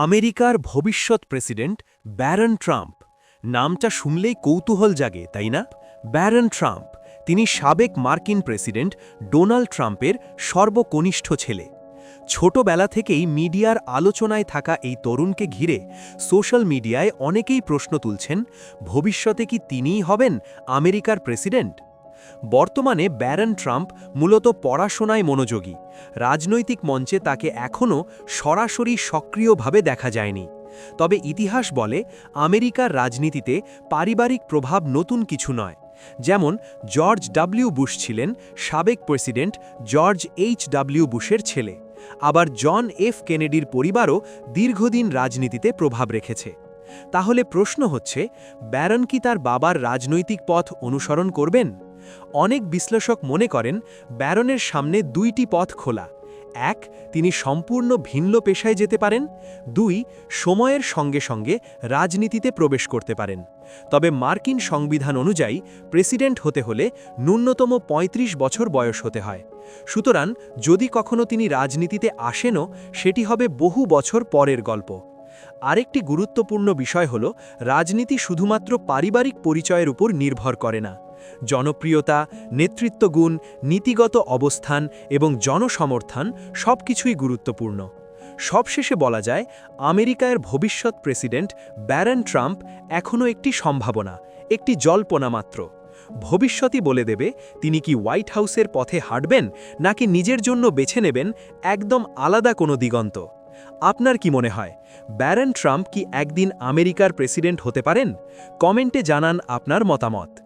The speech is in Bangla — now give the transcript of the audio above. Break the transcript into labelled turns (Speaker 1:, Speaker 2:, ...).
Speaker 1: আমেরিকার ভবিষ্যৎ প্রেসিডেন্ট ব্যারন ট্রাম্প। নামটা শুনলেই কৌতূহল জাগে, তাই না? ব্যারন ট্রাম্প, তিনি সাবেক মার্কিন প্রেসিডেন্ট ডোনাল্ড ট্রাম্পের সর্বকনিষ্ঠ ছেলে। ছোটবেলা থেকেই মিডিয়ার আলোচনায় থাকা এই তরুণকে ঘিরে সোশ্যাল মিডিয়ায় অনেকেই প্রশ্ন তুলছেন, ভবিষ্যতে কি তিনিই হবেন আমেরিকার প্রেসিডেন্ট? বর্তমানে ব্যারন ট্রাম্প মূলত পড়াশোনায় মনোযোগী। রাজনৈতিক মঞ্চে তাকে এখনও সরাসরি সক্রিয়ভাবে দেখা যায়নি। তবে ইতিহাস বলে, আমেরিকার রাজনীতিতে পারিবারিক প্রভাব নতুন কিছু নয়। যেমন জর্জ ডব্লিউ বুশ ছিলেন সাবেক প্রেসিডেন্ট জর্জ ডব্লিউ বুশের ছেলে। আবার জন কেনেডির পরিবারও দীর্ঘদিন রাজনীতিতে প্রভাব রেখেছে। তাহলে প্রশ্ন হচ্ছে, ব্যারন কি তার বাবার রাজনৈতিক পথ অনুসরণ করবেন? অনেক বিশ্লেষক মনে করেন ব্যারনের সামনে দুইটি পথ খোলা। এক, তিনি সম্পূর্ণ ভিন্ন পেশায় যেতে পারেন। দুই, সময়ের সঙ্গে সঙ্গে রাজনীতিতে প্রবেশ করতে পারেন। তবে মার্কিন সংবিধান অনুযায়ী প্রেসিডেন্ট হতে হলে ন্যূনতম ৩৫ বছর বয়স হতে হয়। সুতরাং যদি কখনো তিনি রাজনীতিতে আসেনও, সেটি হবে বহু বছর পরের গল্প। আরেকটি গুরুত্বপূর্ণ বিষয় হল, রাজনীতি শুধুমাত্র পারিবারিক পরিচয়ের উপর নির্ভর করে না। জনপ্রিয়তা, নেতৃত্বগুণ, নীতিগত অবস্থান এবং জনসমর্থন সবকিছুই গুরুত্বপূর্ণ। সবশেষে বলা যায়, আমেরিকার ভবিষ্যৎ প্রেসিডেন্ট ব্যারন ট্রাম্প এখনও একটি সম্ভাবনা, একটি জল্পনা মাত্র। ভবিষ্যতই বলে দেবে তিনি কি হোয়াইট হাউসের পথে হাঁটবেন, নাকি নিজের জন্য বেছে নেবেন একদম আলাদা কোনো দিগন্ত। আপনার কি মনে হয়, ব্যারন ট্রাম্প কি একদিন আমেরিকার প্রেসিডেন্ট হতে পারেন? কমেন্টে জানান আপনার মতামত।